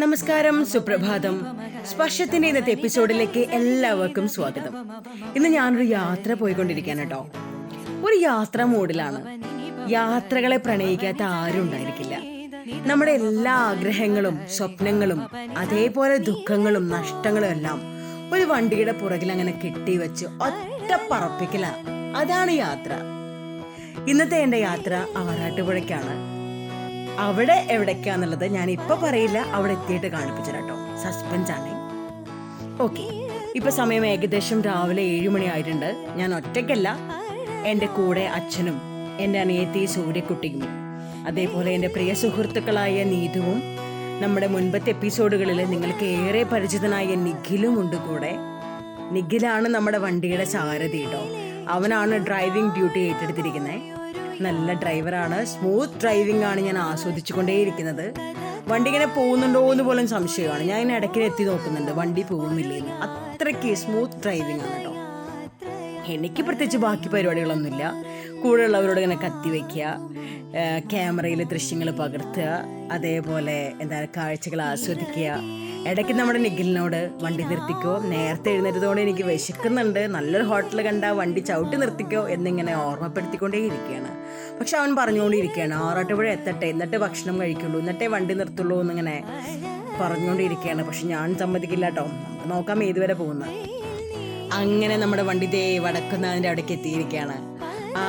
നമസ്കാരം, സുപ്രഭാതം. സ്പർശത്തിന്റെ ഇന്നത്തെ എപ്പിസോഡിലേക്ക് എല്ലാവർക്കും സ്വാഗതം. ഇന്ന് ഞാനൊരു യാത്ര പോയിക്കൊണ്ടിരിക്കുകയാണ് കേട്ടോ. ഒരു യാത്രാ മൂഡിലാണ്. യാത്രകളെ പ്രണയിക്കാത്ത ആരും ഉണ്ടായിരിക്കില്ല. നമ്മുടെ എല്ലാ ആഗ്രഹങ്ങളും സ്വപ്നങ്ങളും അതേപോലെ ദുഃഖങ്ങളും നഷ്ടങ്ങളും എല്ലാം ഒരു വണ്ടിയുടെ പുറകിൽ അങ്ങനെ കെട്ടിവെച്ച് ഒറ്റ പറപ്പിക്കല. അതാണ് യാത്ര. ഇന്നത്തെ എൻ്റെ യാത്ര ആറാട്ടുപുഴയ്ക്കാണ്. അവിടെ എവിടേക്കാന്നുള്ളത് ഞാൻ ഇപ്പൊ പറയില്ല, അവിടെ എത്തിയിട്ട് കാണിപ്പിച്ചു കേട്ടോ. സസ്പെൻസ് ആണ്. ഓക്കെ, ഇപ്പൊ സമയം ഏകദേശം രാവിലെ 7 മണി ആയിട്ടുണ്ട്. ഞാൻ ഒറ്റയ്ക്കല്ല, എൻ്റെ കൂടെ അച്ഛനും എൻ്റെ അനിയത്തി സൂര്യക്കുട്ടിയും അതേപോലെ എൻ്റെ പ്രിയ സുഹൃത്തുക്കളായ നീതുവും നമ്മുടെ മുൻപത്തെ എപ്പിസോഡുകളിൽ നിങ്ങൾക്ക് ഏറെ പരിചിതനായ നിഖിലും ഉണ്ട് കൂടെ. നിഖിലാണ് നമ്മുടെ വണ്ടിയുടെ സാരഥി കേട്ടോ. അവനാണ് ഡ്രൈവിംഗ് ഡ്യൂട്ടി ഏറ്റെടുത്തിരിക്കുന്നത്. നല്ല ഡ്രൈവറാണ്, സ്മൂത്ത് ഡ്രൈവിംഗ് ആണ് ഞാൻ ആസ്വദിച്ചുകൊണ്ടേയിരിക്കുന്നത്. വണ്ടി ഇങ്ങനെ പോകുന്നുണ്ടോ എന്ന് പോലും സംശയമാണ്. ഞാൻ ഇങ്ങനെ ഇടയ്ക്ക് എത്തി നോക്കുന്നുണ്ട് വണ്ടി പോകുന്നില്ലെന്ന്. അത്രയ്ക്ക് സ്മൂത്ത് ഡ്രൈവിംഗ് ആണ് കേട്ടോ. എനിക്ക് പ്രത്യേകിച്ച് ബാക്കി പരിപാടികളൊന്നുമില്ല. കൂടെയുള്ളവരോട് ഇങ്ങനെ കത്തി വയ്ക്കുക, ക്യാമറയിൽ ദൃശ്യങ്ങൾ പകർത്തുക, അതേപോലെ കാഴ്ചകൾ ആസ്വദിക്കുക. ഇടയ്ക്ക് നമ്മുടെ നിഖിലിനോട് വണ്ടി നിർത്തിക്കോ, നേരത്തെ എഴുന്നേറ്റതുകൊണ്ട് എനിക്ക് വിശക്കുന്നുണ്ട്, നല്ലൊരു ഹോട്ടൽ കണ്ടാൽ വണ്ടി ചവിട്ടി നിർത്തിക്കോ എന്നിങ്ങനെ ഓർമ്മപ്പെടുത്തിക്കൊണ്ടേയിരിക്കുകയാണ്. പക്ഷെ അവൻ പറഞ്ഞുകൊണ്ടിരിക്കുകയാണ് ആറാട്ടുപുഴ എത്തട്ടെ, എന്നിട്ടേ ഭക്ഷണം കഴിക്കുള്ളൂ, എന്നിട്ടേ വണ്ടി നിർത്തുള്ളൂ എന്നിങ്ങനെ പറഞ്ഞുകൊണ്ടിരിക്കുകയാണ്. പക്ഷെ ഞാൻ സമ്മതിക്കില്ല കേട്ടോ. നമുക്ക് നോക്കാം ഏതുവരെ പോകുന്നത്. അങ്ങനെ നമ്മുടെ വണ്ടി ദേ വടക്കുന്നതിൻ്റെ അവിടേക്ക് എത്തിയിരിക്കുകയാണ്.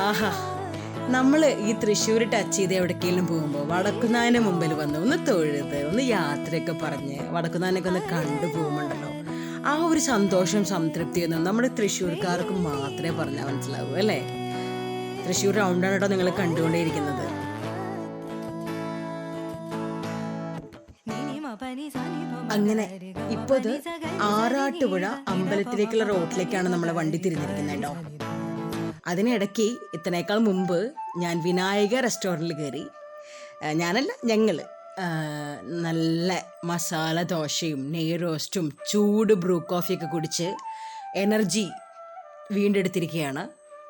ആഹാ, നമ്മൾ ഈ തൃശ്ശൂർ ടച്ച് ചെയ്ത് എവിടേക്കെങ്കിലും പോകുമ്പോൾ വടക്കുന്നായൻ്റെ മുമ്പിൽ വന്ന് ഒന്ന് തൊഴുത് ഒന്ന് യാത്രയൊക്കെ പറഞ്ഞ് വടക്കുന്നായനൊക്കെ ഒന്ന് കണ്ടു പോകുമ്പോണ്ടല്ലോ, ആ ഒരു സന്തോഷം സംതൃപ്തിയൊന്നും നമ്മുടെ തൃശ്ശൂർക്കാർക്ക് മാത്രമേ പറഞ്ഞാൽ മനസ്സിലാവൂ അല്ലേ. തൃശ്ശൂർ റൗണ്ടാണ് കേട്ടോ നിങ്ങൾ കണ്ടുകൊണ്ടേയിരിക്കുന്നത്. അങ്ങനെ ഇപ്പൊ ഇത് ആറാട്ടുപുഴ അമ്പലത്തിലേക്കുള്ള റോഡിലേക്കാണ് നമ്മളെ വണ്ടി തിരിഞ്ഞിരിക്കുന്നത് കേട്ടോ. അതിനിടയ്ക്ക് ഇത്രനേക്കാൾ മുമ്പ് ഞാൻ വിനായക റെസ്റ്റോറൻറ്റിൽ കയറി. ഞാനല്ല, ഞങ്ങൾ നല്ല മസാല ദോശയും നെയ് റോസ്റ്റും ചൂട് ബ്രൂ കോഫിയൊക്കെ കുടിച്ച് എനർജി വീണ്ടെടുത്തിരിക്കുകയാണ്.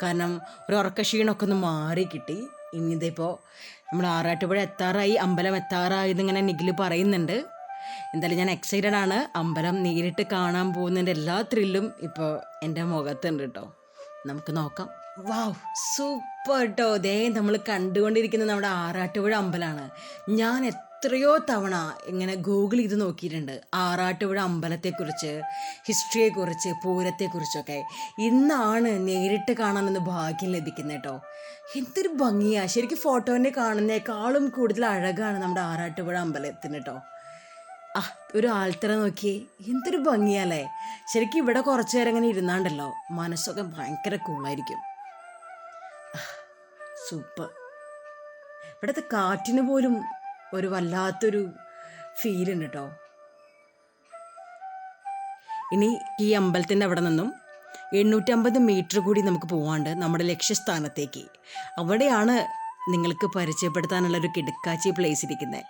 കാരണം ഒരു ഉറക്കക്ഷീണമൊക്കെ ഒന്ന് മാറി കിട്ടി. ഇനി ഇതിപ്പോൾ നമ്മൾ ആറാട്ടുപുഴ എത്താറായി, അമ്പലം എത്താറായി എന്നിങ്ങനെ നിഖിൽ പറയുന്നുണ്ട്. എന്തായാലും ഞാൻ എക്സൈറ്റഡ് ആണ്. അമ്പലം നേരിട്ട് കാണാൻ പോകുന്നതിൻ്റെ എല്ലാ ത്രില്ലും ഇപ്പോൾ എൻ്റെ മുഖത്തുണ്ട് കേട്ടോ. നമുക്ക് നോക്കാം. വാവ്, സൂപ്പർ കേട്ടോ. ദേ നമ്മൾ കണ്ടുകൊണ്ടിരിക്കുന്നത് നമ്മുടെ ആറാട്ടുപുഴ അമ്പലമാണ്. ഞാൻ എത്രയോ തവണ ഇങ്ങനെ ഗൂഗിൾ ചെയ്ത് നോക്കിയിട്ടുണ്ട് ആറാട്ടുപുഴ അമ്പലത്തെക്കുറിച്ച്, ഹിസ്റ്ററിയെക്കുറിച്ച്, പൂരത്തെക്കുറിച്ചൊക്കെ. ഇന്നാണ് നേരിട്ട് കാണാനൊന്ന് ഭാഗ്യം ലഭിക്കുന്നത് കേട്ടോ. എന്തൊരു ഭംഗിയാണ് ശരിക്കും. ഫോട്ടോനെ കാണുന്നേക്കാളും കൂടുതൽ അഴകാണ് നമ്മുടെ ആറാട്ടുപുഴ അമ്പലത്തിന് കേട്ടോ. ഒരു ആൽത്തറ നോക്കിയേ, എന്തൊരു ഭംഗിയല്ലേ. ശരിക്കും ഇവിടെ കുറച്ചു നേരം ഇങ്ങനെ ഇരുന്നാണ്ടല്ലോ മനസ്സൊക്കെ ഭയങ്കര കൂളായിരിക്കും. സൂപ്പർ. ഇവിടുത്തെ കാറ്റിന് പോലും ഒരു വല്ലാത്തൊരു ഫീലുണ്ട് കേട്ടോ. ഇനി ഈ അമ്പലത്തിൻ്റെ അവിടെ നിന്നും 850 മീറ്റർ കൂടി നമുക്ക് പോകാണ്ട് നമ്മുടെ ലക്ഷ്യസ്ഥാനത്തേക്ക്. അവിടെയാണ് നിങ്ങൾക്ക് പരിചയപ്പെടുത്താനുള്ളൊരു കിടക്കാച്ചി പ്ലേസ് ഇരിക്കുന്നത്.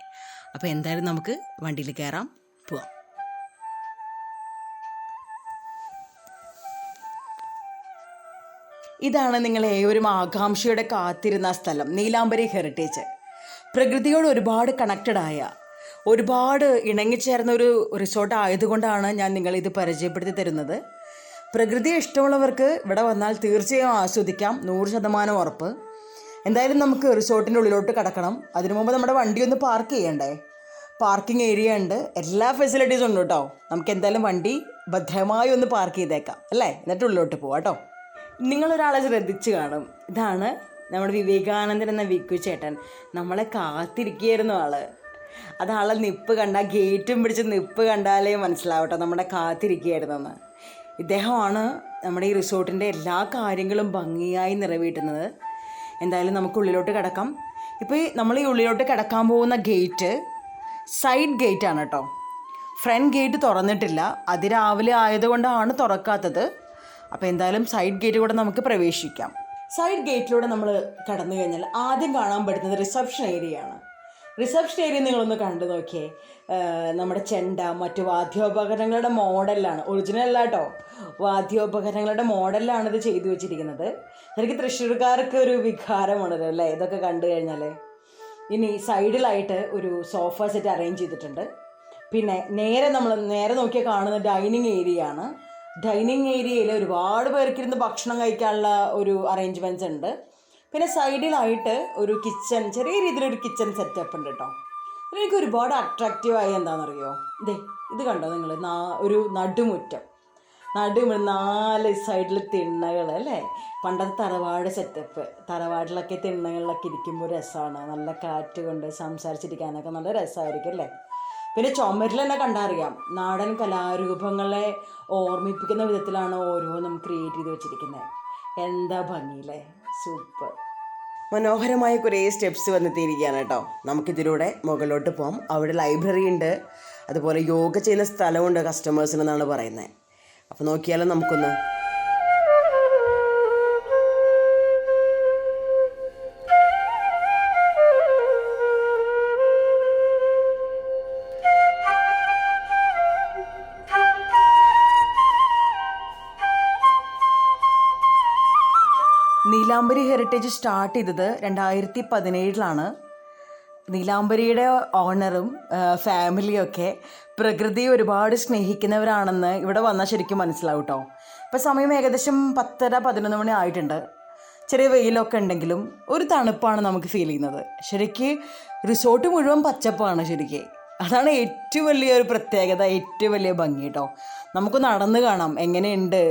അപ്പോൾ എന്തായാലും നമുക്ക് വണ്ടിയിൽ കയറാം, പോവാം. ഇതാണ് നിങ്ങളെ ഏവരും ആകാംക്ഷയുടെ കാത്തിരുന്ന സ്ഥലം, നീലാംബരി ഹെറിറ്റേജ്. പ്രകൃതിയോട് ഒരുപാട് കണക്റ്റഡായ, ഒരുപാട് ഇണങ്ങിച്ചേർന്ന ഒരു റിസോർട്ട് ആയതുകൊണ്ടാണ് ഞാൻ നിങ്ങളിത് പരിചയപ്പെടുത്തി തരുന്നത്. പ്രകൃതിയെ ഇഷ്ടമുള്ളവർക്ക് ഇവിടെ വന്നാൽ തീർച്ചയായും ആസ്വദിക്കാം, 100% ഉറപ്പ്. എന്തായാലും നമുക്ക് റിസോർട്ടിൻ്റെ ഉള്ളിലോട്ട് കടക്കണം. അതിനു മുമ്പ് നമ്മുടെ വണ്ടി ഒന്ന് പാർക്ക് ചെയ്യണ്ടേ. പാർക്കിംഗ് ഏരിയ ഉണ്ട്, എല്ലാ ഫെസിലിറ്റീസും ഉണ്ട് കേട്ടോ. നമുക്ക് എന്തായാലും വണ്ടി ഭദ്രമായി ഒന്ന് പാർക്ക് ചെയ്തേക്കാം അല്ലേ, എന്നിട്ട് ഉള്ളിലോട്ട് പോവാം കേട്ടോ. നിങ്ങളൊരാളെ ശ്രദ്ധിച്ച് കാണും. ഇതാണ് നമ്മുടെ വിവേകാനന്ദൻ എന്ന വിക്കു ചേട്ടൻ. നമ്മളെ കാത്തിരിക്കുകയായിരുന്നു ആള്. ആളെ നിപ്പ് കണ്ടാൽ, ഗേറ്റും പിടിച്ച് നിപ്പ് കണ്ടാലേ മനസ്സിലാവട്ടോ നമ്മുടെ കാത്തിരിക്കുകയായിരുന്നെന്ന്. ഇദ്ദേഹമാണ് നമ്മുടെ ഈ റിസോർട്ടിൻ്റെ എല്ലാ കാര്യങ്ങളും ഭംഗിയായി നിറവേറ്റുന്നത്. എന്തായാലും നമുക്ക് ഉള്ളിലോട്ട് കിടക്കാം. ഇപ്പോൾ നമ്മൾ ഈ ഉള്ളിലോട്ട് കിടക്കാൻ പോകുന്ന ഗേറ്റ് സൈഡ് ഗേറ്റാണ് കേട്ടോ. ഫ്രണ്ട് ഗേറ്റ് തുറന്നിട്ടില്ല, അതിരാവിലെ ആയതുകൊണ്ടാണ് തുറക്കാത്തത്. അപ്പോൾ എന്തായാലും സൈഡ് ഗേറ്റ് കൂടെ നമുക്ക് പ്രവേശിക്കാം. സൈഡ് ഗേറ്റിലൂടെ നമ്മൾ കടന്നു കഴിഞ്ഞാൽ ആദ്യം കാണാൻ പറ്റുന്നത് റിസപ്ഷൻ ഏരിയയാണ്. റിസപ്ഷൻ ഏരിയ നിങ്ങളൊന്ന് കണ്ടു നോക്കിയേ. നമ്മുടെ ചെണ്ട, മറ്റു വാദ്യോപകരണങ്ങളുടെ മോഡലാണ്, ഒറിജിനൽ അല്ല കേട്ടോ, വാദ്യോപകരണങ്ങളുടെ മോഡലിലാണ് ഇത് ചെയ്തു വെച്ചിരിക്കുന്നത്. ശരിക്കും തൃശ്ശൂർക്കാർക്ക് ഒരു വികാരമാണല്ലോ അല്ലേ ഇതൊക്കെ കണ്ടു കഴിഞ്ഞാൽ. ഇനി സൈഡിലായിട്ട് ഒരു സോഫ സെറ്റ് അറേഞ്ച് ചെയ്തിട്ടുണ്ട്. പിന്നെ നേരെ നോക്കിയാൽ കാണുന്ന ഡൈനിങ് ഏരിയ ആണ്. ഡൈനിങ് ഏരിയയിൽ ഒരുപാട് പേർക്കിരുന്ന് ഭക്ഷണം കഴിക്കാനുള്ള ഒരു അറേഞ്ച്മെൻറ്റ്സ് ഉണ്ട്. പിന്നെ സൈഡിലായിട്ട് ഒരു കിച്ചൺ, ചെറിയ രീതിയിലൊരു കിച്ചൺ സെറ്റപ്പ് ഉണ്ട് കേട്ടോ. എനിക്ക് ഒരുപാട് അട്രാക്റ്റീവായി എന്താണെന്നറിയോ, ഇത് കണ്ടോ നിങ്ങൾ, ഒരു നടുമുറ്റം, 4 സൈഡിൽ തിണ്ണകൾ അല്ലേ, പണ്ടത്തെ തറവാട് സെറ്റപ്പ്. തറവാട്ടിലൊക്കെ തിണ്ണകളിലൊക്കെ ഇരിക്കുമ്പോൾ രസമാണ്, നല്ല കാറ്റ് കൊണ്ട് സംസാരിച്ചിരിക്കാനൊക്കെ നല്ല രസമായിരിക്കും അല്ലേ. പിന്നെ ചുമരിൽ തന്നെ കണ്ടറിയാം, നാടൻ കലാരൂപങ്ങളെ ഓർമ്മിപ്പിക്കുന്ന വിധത്തിലാണ് ഓരോന്നും ക്രിയേറ്റ് ചെയ്ത് വെച്ചിരിക്കുന്നത്. എന്താ ഭംഗിയില്ലേ, സൂപ്പർ. മനോഹരമായ കുറേ സ്റ്റെപ്സ് വന്നെത്തിയിരിക്കുകയാണ് കേട്ടോ. നമുക്കിതിലൂടെ മുകളിലോട്ട് പോകാം. അവിടെ ലൈബ്രറി ഉണ്ട്, അതുപോലെ യോഗ ചെയ്യുന്ന സ്ഥലമുണ്ട് കസ്റ്റമേഴ്സിനെന്നാണ് പറയുന്നത്. അപ്പോൾ നോക്കിയാലും നമുക്കൊന്ന്. നീലാംബരി ഹെറിറ്റേജ് സ്റ്റാർട്ട് ചെയ്തത് 2017 നീലാംബരിയുടെ ഓണറും ഫാമിലിയൊക്കെ പ്രകൃതിയെ ഒരുപാട് സ്നേഹിക്കുന്നവരാണെന്ന് ഇവിടെ വന്നാൽ ശരിക്കും മനസ്സിലാവും കേട്ടോ. ഇപ്പോൾ സമയം ഏകദേശം 10:30-11 മണി ആയിട്ടുണ്ട്. ചെറിയ വെയിലൊക്കെ ഉണ്ടെങ്കിലും ഒരു തണുപ്പാണ് നമുക്ക് ഫീൽ ചെയ്യുന്നത്. ശരിക്ക് റിസോർട്ട് മുഴുവൻ പച്ചപ്പാണ് ശരിക്ക്. അതാണ് ഏറ്റവും വലിയൊരു പ്രത്യേകത, ഏറ്റവും വലിയ ഭംഗി കേട്ടോ. നമുക്ക് നടന്ന് കാണാം എങ്ങനെയുണ്ട്,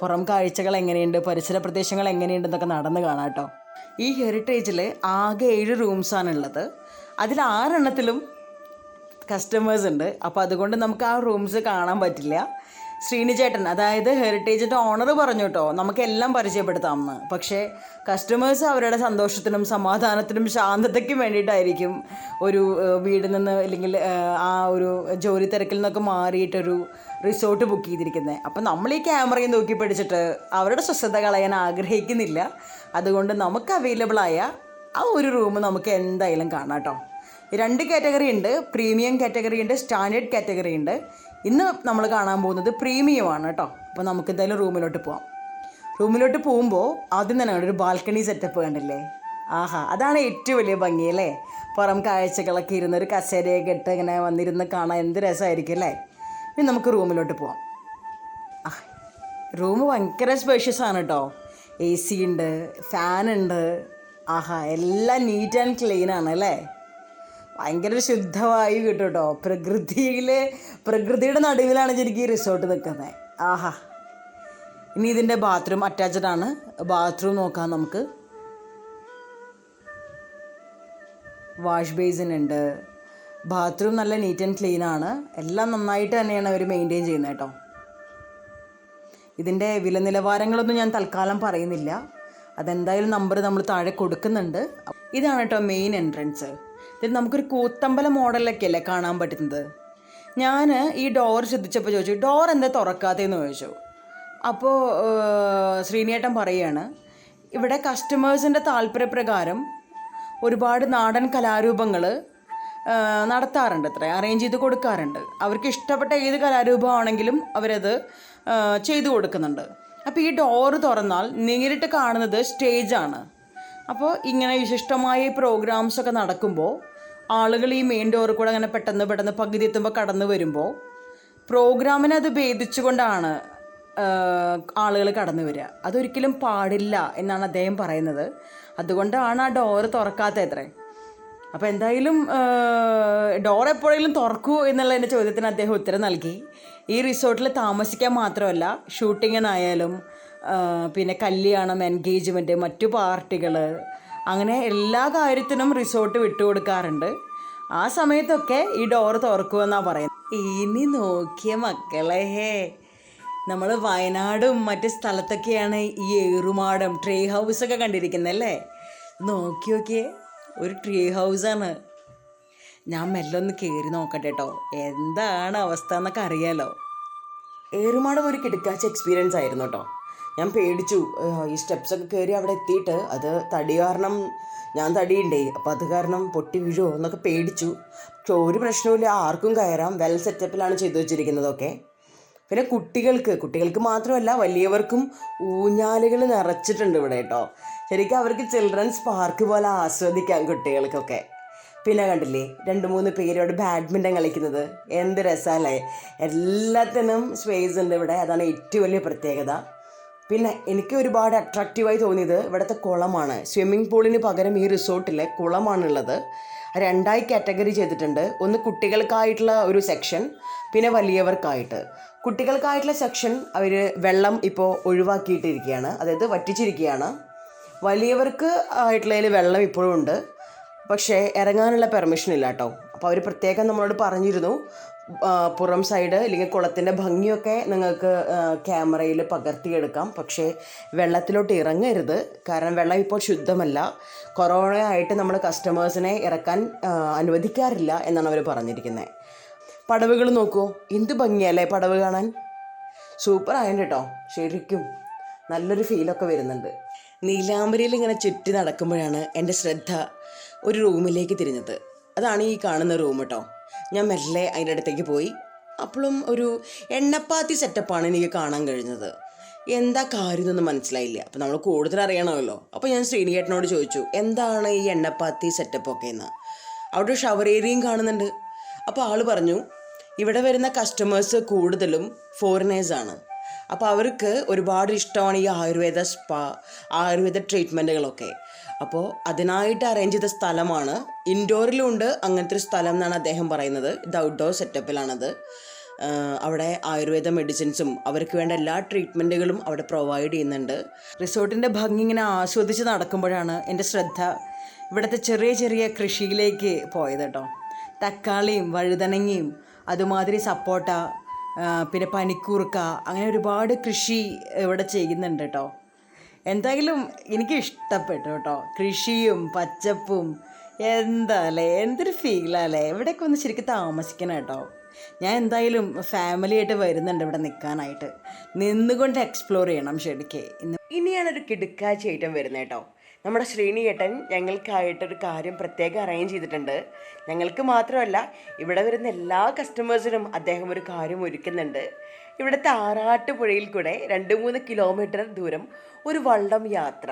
പുറം കാഴ്ചകൾ എങ്ങനെയുണ്ട്, പരിസര പ്രദേശങ്ങൾ എങ്ങനെയുണ്ടെന്നൊക്കെ നടന്ന് കാണാം കേട്ടോ. ഈ ഹെറിറ്റേജിൽ ആകെ 7 റൂംസാണുള്ളത്. അതിൽ 6 എണ്ണത്തിലും കസ്റ്റമേഴ്സ് ഉണ്ട്. അപ്പോൾ അതുകൊണ്ട് നമുക്ക് ആ റൂംസ് കാണാൻ പറ്റില്ല. ശ്രീനിചേട്ടൻ, അതായത് ഹെറിറ്റേജിൻ്റെ ഓണർ പറഞ്ഞു കേട്ടോ നമുക്കെല്ലാം പരിചയപ്പെടുത്താമെന്ന്. പക്ഷേ കസ്റ്റമേഴ്സ് അവരുടെ സന്തോഷത്തിനും സമാധാനത്തിനും ശാന്തതയ്ക്കും വേണ്ടിയിട്ടായിരിക്കും ഒരു വീടിൽ നിന്ന് അല്ലെങ്കിൽ ആ ഒരു ജോലി തിരക്കിൽ നിന്നൊക്കെ മാറിയിട്ടൊരു റിസോർട്ട് ബുക്ക് ചെയ്തിരിക്കുന്നത്. അപ്പം നമ്മൾ ഈ ക്യാമറയും നോക്കി പിടിച്ചിട്ട് അവരുടെ സ്വസ്ഥത കളയാൻ ആഗ്രഹിക്കുന്നില്ല. അതുകൊണ്ട് നമുക്ക് അവൈലബിളായ ആ ഒരു റൂം നമുക്ക് എന്തായാലും കാണാം കേട്ടോ. 2 കാറ്റഗറി ഉണ്ട്, പ്രീമിയം കാറ്റഗറി ഉണ്ട്, സ്റ്റാൻഡേർഡ് കാറ്റഗറി ഉണ്ട്. ഇന്ന് നമ്മൾ കാണാൻ പോകുന്നത് പ്രീമിയമാണ് കേട്ടോ. അപ്പോൾ നമുക്ക് എന്തായാലും റൂമിലോട്ട് പോവാം. റൂമിലോട്ട് പോകുമ്പോൾ ആദ്യം തന്നെ ഒരു ബാൽക്കണി സെറ്റപ്പ് കണ്ടില്ലേ, ആഹാ, അതാണ് ഏറ്റവും വലിയ ഭംഗിയല്ലേ. പുറം കാഴ്ചകളൊക്കെ ഇരുന്ന് ഒരു കസേരയൊക്കെ ഇട്ട് ഇങ്ങനെ വന്നിരുന്ന് കാണാൻ എന്ത് രസമായിരിക്കും അല്ലേ. ഇനി നമുക്ക് റൂമിലോട്ട് പോവാം. റൂം ഭയങ്കര സ്പേഷ്യസ് ആണ് കേട്ടോ. AC ഉണ്ട്, ഫാനുണ്ട്, ആഹാ, എല്ലാം നീറ്റ് ആൻഡ് ക്ലീൻ ആണ് അല്ലേ. ഭയങ്കര ശുദ്ധവായു കിട്ടും കേട്ടോ. പ്രകൃതിയുടെ നടുവിലാണ് ശരിക്കും ഈ റിസോർട്ട് നിൽക്കുന്നത്. ആഹാ. ഇനി ഇതിൻ്റെ ബാത്റൂം അറ്റാച്ച്ഡ് ആണ്. ബാത്റൂം നോക്കാം നമുക്ക്. വാഷ് ബേസിൻ ഉണ്ട്. ബാത്റൂം നല്ല നീറ്റ് ആൻഡ് ക്ലീൻ ആണ്. എല്ലാം നന്നായിട്ട് തന്നെയാണ് അവർ മെയിൻറ്റെയിൻ ചെയ്യുന്നത് കേട്ടോ. ഇതിൻ്റെ വില നിലവാരങ്ങളൊന്നും ഞാൻ തൽക്കാലം പറയുന്നില്ല. അതെന്തായാലും നമ്പർ നമ്മൾ താഴെ കൊടുക്കുന്നുണ്ട്. ഇതാണ് കേട്ടോ മെയിൻ എൻട്രൻസ്. ഇതിൽ നമുക്കൊരു കൂത്തമ്പല മോഡലൊക്കെ അല്ലേ കാണാൻ പറ്റുന്നത്. ഞാൻ ഈ ഡോർ ശ്രദ്ധിച്ചപ്പോൾ ചോദിച്ചു, ഡോർ എന്താ തുറക്കാത്തതെന്ന് ചോദിച്ചു. അപ്പോൾ ശ്രീനിയേട്ടൻ പറയുകയാണ്, ഇവിടെ കസ്റ്റമേഴ്സിൻ്റെ താല്പര്യപ്രകാരം ഒരുപാട് നാടൻ കലാരൂപങ്ങൾ നടത്താറുണ്ട്, അറേഞ്ച് ചെയ്ത് കൊടുക്കാറുണ്ട്. അവർക്ക് ഇഷ്ടപ്പെട്ട ഏത് കലാരൂപമാണെങ്കിലും അവരത് ചെയ്തു കൊടുക്കുന്നുണ്ട്. അപ്പോൾ ഈ ഡോറ് തുറന്നാൽ നേരിട്ട് കാണുന്നത് സ്റ്റേജാണ്. അപ്പോൾ ഇങ്ങനെ വിശിഷ്ടമായ പ്രോഗ്രാംസൊക്കെ നടക്കുമ്പോൾ ആളുകൾ ഈ മെയിൻ ഡോറിൽ കൂടെ അങ്ങനെ പെട്ടെന്ന് പകുതി എത്തുമ്പോൾ കടന്നു വരുമ്പോൾ പ്രോഗ്രാമിനെ അത് ഭേദിച്ചുകൊണ്ടാണ് ആളുകൾ കടന്നു വരിക. അതൊരിക്കലും പാടില്ല എന്നാണ് അദ്ദേഹം പറയുന്നത്. അതുകൊണ്ടാണ് ആ ഡോറ് തുറക്കാത്തത്. അപ്പോൾ എന്തായാലും ഡോർ എപ്പോഴെങ്കിലും തുറക്കൂ എന്നുള്ളതിൻ്റെ ചോദ്യത്തിന് അദ്ദേഹം ഉത്തരം നൽകി. ഈ റിസോർട്ടിൽ താമസിക്കാൻ മാത്രമല്ല, ഷൂട്ടിങ്ങിനായാലും പിന്നെ കല്യാണം, എൻഗേജ്മെൻറ്റ്, മറ്റു പാർട്ടികൾ, അങ്ങനെ എല്ലാ കാര്യത്തിനും റിസോർട്ട് വിട്ടുകൊടുക്കാറുണ്ട്. ആ സമയത്തൊക്കെ ഈ ഡോറ് തുറക്കുമെന്നാണ് പറയുന്നത്. ഇനി നോക്കിയ മക്കളെ, നമ്മൾ വയനാടും മറ്റ് സ്ഥലത്തൊക്കെയാണ് ഈ ഏറുമാടം, ട്രീ ഹൗസൊക്കെ കണ്ടിരിക്കുന്നല്ലേ. നോക്കിയേ, ഒരു ട്രീ ഹൗസാണ്. ഞാൻ മെല്ലെ ഒന്ന് കയറി നോക്കട്ടെ കേട്ടോ, എന്താണ് അവസ്ഥ എന്നൊക്കെ അറിയാലോ. ഏറുമാടം ഒരു കിടക്കാച്ച എക്സ്പീരിയൻസ് ആയിരുന്നു കേട്ടോ. ഞാൻ പേടിച്ചു. ഈ സ്റ്റെപ്സൊക്കെ കയറി അവിടെ എത്തിയിട്ട് അത് തടി കാരണം, ഞാൻ തടിയുണ്ടേ, അപ്പോൾ അത് കാരണം പൊട്ടി വീഴുമോ എന്നൊക്കെ പേടിച്ചു. പക്ഷെ ഒരു പ്രശ്നവുമില്ല, ആർക്കും കയറാം. വെൽ സെറ്റപ്പിലാണ് ചെയ്തു വെച്ചിരിക്കുന്നതൊക്കെ. പിന്നെ കുട്ടികൾക്ക് മാത്രമല്ല വലിയവർക്കും ഊഞ്ഞാലുകൾ നിറച്ചിട്ടുണ്ട് ഇവിടെ കേട്ടോ. ശരിക്കും അവർക്ക് ചിൽഡ്രൻസ് പാർക്ക് പോലെ ആസ്വദിക്കാം കുട്ടികൾക്കൊക്കെ. പിന്നെ കണ്ടില്ലേ 2-3 പേരോട് ബാഡ്മിൻ്റൺ കളിക്കുന്നത്, എന്ത് രസമല്ലേ. എല്ലാത്തിനും സ്പേസ് ഉണ്ട് ഇവിടെ, അതാണ് ഏറ്റവും വലിയ പ്രത്യേകത. പിന്നെ എനിക്ക് ഒരുപാട് അട്രാക്റ്റീവായി തോന്നിയത് ഇവിടുത്തെ കുളമാണ്. സ്വിമ്മിംഗ് പൂളിന് പകരം ഈ റിസോർട്ടിലെ കുളമാണുള്ളത്. 2 കാറ്റഗറി ചെയ്തിട്ടുണ്ട്. ഒന്ന് കുട്ടികൾക്കായിട്ടുള്ള ഒരു സെക്ഷൻ, പിന്നെ വലിയവർക്കായിട്ട്. കുട്ടികൾക്കായിട്ടുള്ള സെക്ഷൻ അവർ വെള്ളം ഇപ്പോൾ ഒഴിവാക്കിയിട്ടിരിക്കുകയാണ്, അതായത് വറ്റിച്ചിരിക്കുകയാണ്. വലിയവർക്ക് ആയിട്ടുള്ളതിൽ വെള്ളം ഇപ്പോഴും ഉണ്ട്, പക്ഷേ ഇറങ്ങാനുള്ള പെർമിഷൻ ഇല്ല കേട്ടോ. അപ്പോൾ അവർ പ്രത്യേകം നമ്മളോട് പറഞ്ഞിരുന്നു, പുറം സൈഡ് അല്ലെങ്കിൽ കുളത്തിൻ്റെ ഭംഗിയൊക്കെ നിങ്ങൾക്ക് ക്യാമറയിൽ പകർത്തിയെടുക്കാം, പക്ഷേ വെള്ളത്തിലോട്ട് ഇറങ്ങരുത്, കാരണം വെള്ളം ഇപ്പോൾ ശുദ്ധമല്ല. കൊറോണ ആയിട്ട് നമ്മൾ കസ്റ്റമേഴ്സിനെ ഇറക്കാൻ അനുവദിക്കാറില്ല എന്നാണ് അവർ പറഞ്ഞിരിക്കുന്നത്. പടവുകൾ നോക്കുമോ, എന്ത് ഭംഗിയല്ലേ പടവ് കാണാൻ. സൂപ്പർ ആയിട്ട് കേട്ടോ, ശരിക്കും നല്ലൊരു ഫീലൊക്കെ വരുന്നുണ്ട്. നീലാംബരിയിൽ ഇങ്ങനെ ചുറ്റി നടക്കുമ്പോഴാണ് എൻ്റെ ശ്രദ്ധ ഒരു റൂമിലേക്ക് തിരിഞ്ഞത്. അതാണ് ഈ കാണുന്ന റൂം കേട്ടോ. ഞാൻ മെല്ലെ അതിൻ്റെ അടുത്തേക്ക് പോയി. അപ്പോഴും ഒരു എണ്ണപ്പാത്തി സെറ്റപ്പാണ് എനിക്ക് കാണാൻ കഴിഞ്ഞത്. എന്താ കാര്യം എന്നൊന്നും മനസ്സിലായില്ല. അപ്പോൾ നമ്മൾ കൂടുതൽ അറിയണമല്ലോ. അപ്പോൾ ഞാൻ ശ്രീനിയേട്ടനോട് ചോദിച്ചു, എന്താണ് ഈ എണ്ണപ്പാത്തി സെറ്റപ്പൊക്കെ എന്ന്. അവിടെ ഷവർ ഏരിയയും കാണുന്നുണ്ട്. അപ്പോൾ ആൾ പറഞ്ഞു, ഇവിടെ വരുന്ന കസ്റ്റമേഴ്സ് കൂടുതലും ഫോറിനേഴ്സാണ്. അപ്പോൾ അവർക്ക് ഒരുപാട് ഇഷ്ടമാണ് ഈ ആയുർവേദ സ്പാ, ആയുർവേദ ട്രീറ്റ്മെൻറ്റുകളൊക്കെ. അപ്പോൾ അതിനായിട്ട് അറേഞ്ച് ചെയ്ത സ്ഥലമാണ്. ഇൻഡോറിലും ഉണ്ട് അങ്ങനത്തെ ഒരു സ്ഥലം എന്നാണ് അദ്ദേഹം പറയുന്നത്. ഇത് ഔട്ട്ഡോർ സെറ്റപ്പിലാണത്. അവിടെ ആയുർവേദ മെഡിസിൻസും അവർക്ക് വേണ്ട എല്ലാ ട്രീറ്റ്മെൻറ്റുകളും അവിടെ പ്രൊവൈഡ് ചെയ്യുന്നുണ്ട്. റിസോർട്ടിൻ്റെ ഭംഗി ഇങ്ങനെ ആസ്വദിച്ച് നടക്കുമ്പോഴാണ് എൻ്റെ ശ്രദ്ധ ഇവിടുത്തെ ചെറിയ ചെറിയ കൃഷിയിലേക്ക് പോയത് കേട്ടോ. തക്കാളിയും വഴുതനങ്ങയും അതുമാതിരി സപ്പോട്ട, പിന്നെ പനിക്കൂർക്ക, അങ്ങനെ ഒരുപാട് കൃഷി ഇവിടെ ചെയ്യുന്നുണ്ട് കേട്ടോ. എന്തായാലും എനിക്ക് ഇഷ്ടപ്പെട്ടു കേട്ടോ. കൃഷിയും പച്ചപ്പും എന്താ അല്ലേ, എന്തൊരു ഫീലല്ലേ. ഇവിടെയൊക്കെ ഒന്ന് ശരിക്കും താമസിക്കണം കേട്ടോ. ഞാൻ എന്തായാലും ഫാമിലിയായിട്ട് വരുന്നുണ്ട് ഇവിടെ നിൽക്കാനായിട്ട്. നിന്നുകൊണ്ട് എക്സ്പ്ലോർ ചെയ്യണം ശരിക്കും. ഇനിയാണൊരു കിടുക്കാഴ്ച ഐറ്റം വരുന്നത് കേട്ടോ. നമ്മുടെ ശ്രീനിയേട്ടൻ ഞങ്ങൾക്കായിട്ടൊരു കാര്യം പ്രത്യേകം അറേഞ്ച് ചെയ്തിട്ടുണ്ട്. ഞങ്ങൾക്ക് മാത്രമല്ല, ഇവിടെ വരുന്ന എല്ലാ കസ്റ്റമേഴ്സിനും അദ്ദേഹം ഒരു കാര്യം ഒരുക്കുന്നുണ്ട്. ഇവിടുത്തെ ആറാട്ടുപുഴയിൽ കൂടെ 2-3 കിലോമീറ്റർ ദൂരം ഒരു വള്ളം യാത്ര.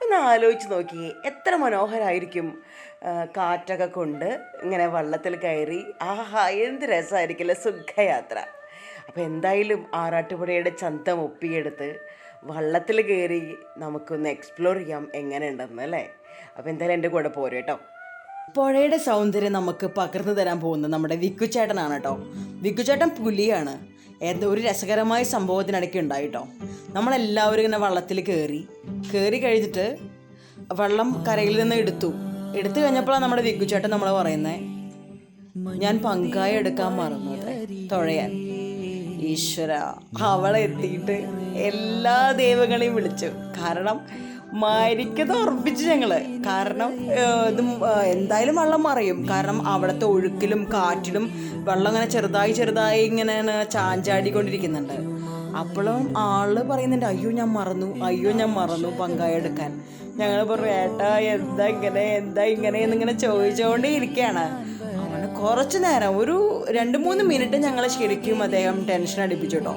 ഒന്ന് ആലോചിച്ച് നോക്കിയേ, എത്ര മനോഹരമായിരിക്കും. കാറ്റൊക്കെ കൊണ്ട് ഇങ്ങനെ വള്ളത്തിൽ കയറി, ആഹാ എന്ത് രസമായിരിക്കില്ല, സുഖയാത്ര. അപ്പോൾ എന്തായാലും ആറാട്ടുപുഴയുടെ ചന്തം ഒപ്പിയെടുത്ത് വള്ളത്തിൽ കയറി നമുക്കൊന്ന് എക്സ്പ്ലോർ ചെയ്യാം എങ്ങനെയുണ്ടെന്ന് അല്ലേ. അപ്പോൾ എന്തായാലും എൻ്റെ കൂടെ പോരും കേട്ടോ. പുഴയുടെ സൗന്ദര്യം നമുക്ക് പകർന്നു തരാൻ പോകുന്നത് നമ്മുടെ വിക്കുച്ചേട്ടനാണ് കേട്ടോ. വിക്കുച്ചേട്ടൻ പുലിയാണ്. എന്തോ ഒരു രസകരമായ സംഭവത്തിനിടയ്ക്ക് ഉണ്ടായിട്ടോ. നമ്മളെല്ലാവരും ഇങ്ങനെ വള്ളത്തിൽ കയറി കഴിഞ്ഞിട്ട് വെള്ളം കരയിൽ നിന്ന് എടുത്തു കഴിഞ്ഞപ്പോഴാണ് നമ്മുടെ വിക്കുച്ചേട്ടൻ നമ്മളെ പറയുന്നത്, ഞാൻ പങ്കായ എടുക്കാൻ മറന്നത് തുഴയാൻ. ഈശ്വര, അവളെ എത്തിയിട്ട് എല്ലാ ദൈവങ്ങളെയും വിളിച്ചു. കാരണം മരിക്കത് ഉറപ്പിച്ചു ഞങ്ങള്. കാരണം ഇത് എന്തായാലും വെള്ളം മറിയും. കാരണം അവിടുത്തെ ഒഴുക്കിലും കാറ്റിലും വെള്ളം ഇങ്ങനെ ചെറുതായി ഇങ്ങനെ ചാഞ്ചാടിക്കൊണ്ടിരിക്കുന്നുണ്ട്. അപ്പോഴും ആള് പറയുന്നുണ്ട്, അയ്യോ ഞാൻ മറന്നു പങ്കായ എടുക്കാൻ. ഞങ്ങൾ പറഞ്ഞു, ഏട്ടാ എന്താ ഇങ്ങനെ എന്നിങ്ങനെ ചോദിച്ചുകൊണ്ടേ ഇരിക്കുകയാണ്. അവന് കുറച്ച് നേരം ഒരു 2-3 മിനിറ്റ് ഞങ്ങളെ ശരിക്കും അദ്ദേഹം ടെൻഷൻ അടിപ്പിച്ചു കേട്ടോ.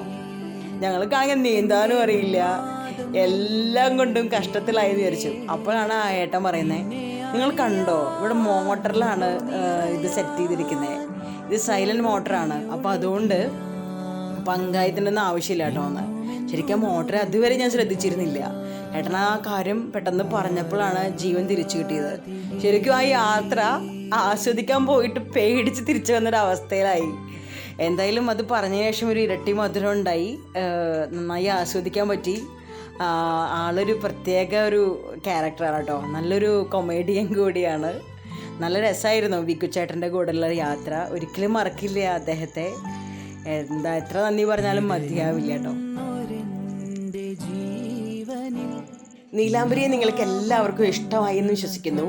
ഞങ്ങൾക്കാണെങ്കിൽ നീന്താനും അറിയില്ല, എല്ലാം കൊണ്ടും കഷ്ടത്തിലായി വിചാരിച്ചു. അപ്പോഴാണ് ആ ഏട്ടൻ പറയുന്നത്, നിങ്ങൾ കണ്ടോ ഇവിടെ മോട്ടറിലാണ് ഇത് സെറ്റ് ചെയ്തിരിക്കുന്നത്, ഇത് സൈലൻറ്റ് മോട്ടറാണ്, അപ്പോൾ അതുകൊണ്ട് പങ്കായത്തിൻ്റെ ഒന്നും ആവശ്യമില്ല കേട്ടോ എന്ന്. ശരിക്കും മോട്ടർ അതുവരെ ഞാൻ ശ്രദ്ധിച്ചിരുന്നില്ല. ഏട്ടൻ ആ കാര്യം പെട്ടെന്ന് പറഞ്ഞപ്പോഴാണ് ജീവൻ തിരിച്ചു കിട്ടിയത്. ശരിക്കും ആ യാത്ര ആസ്വദിക്കാൻ പോയിട്ട് പേടിച്ച് തിരിച്ചു വന്നൊരവസ്ഥയിലായി. എന്തായാലും അത് പറഞ്ഞ ശേഷം ഒരു ഇരട്ടി മധുരം ഉണ്ടായി, നന്നായി ആസ്വദിക്കാൻ പറ്റി. ആളൊരു പ്രത്യേക ഒരു ക്യാരക്ടറാണ് കേട്ടോ, നല്ലൊരു കൊമേഡിയൻ കൂടിയാണ്. നല്ല രസമായിരുന്നു വിക്കുച്ചേട്ടൻ്റെ കൂടെയുള്ള യാത്ര, ഒരിക്കലും മറക്കില്ല അദ്ദേഹത്തെ. എത്ര നന്ദി പറഞ്ഞാലും മതിയാവില്ല കേട്ടോ. നീലാംബരിയെ നിങ്ങൾക്ക് എല്ലാവർക്കും ഇഷ്ടമായി എന്ന് വിശ്വസിക്കുന്നു.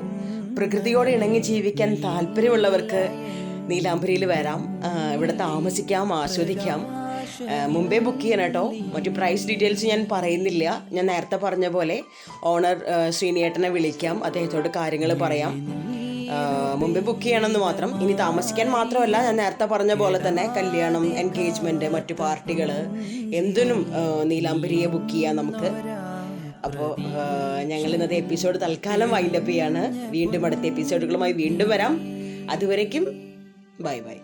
പ്രകൃതിയോട് ഇണങ്ങി ജീവിക്കാൻ താല്പര്യമുള്ളവർക്ക് നീലാംബരിയിൽ വരാം, ഇവിടെ താമസിക്കാം, ആസ്വദിക്കാം. മുമ്പേ ബുക്ക് ചെയ്യണം കേട്ടോ. മറ്റു പ്രൈസ് ഡീറ്റെയിൽസ് ഞാൻ പറയുന്നില്ല. ഞാൻ നേരത്തെ പറഞ്ഞ പോലെ ഓണർ ശ്രീനിയേട്ടനെ വിളിക്കാം, അദ്ദേഹത്തോട് കാര്യങ്ങൾ പറയാം. മുമ്പേ ബുക്ക് ചെയ്യണമെന്ന് മാത്രം. ഇനി താമസിക്കാൻ മാത്രമല്ല, ഞാൻ നേരത്തെ പറഞ്ഞ പോലെ തന്നെ കല്യാണം, എൻഗേജ്മെൻറ്റ്, മറ്റു പാർട്ടികൾ എന്തിനും നീലാംബരിയെ ബുക്ക് ചെയ്യാം നമുക്ക്. അപ്പോൾ ഞങ്ങൾ ഇന്നത്തെ എപ്പിസോഡ് തൽക്കാലം വൈൻഡപ്പ് ചെയ്യാണ്. വീണ്ടും അടുത്ത എപ്പിസോഡുകളുമായി വീണ്ടും വരാം. അതുവരയ്ക്കും ബൈ ബൈ.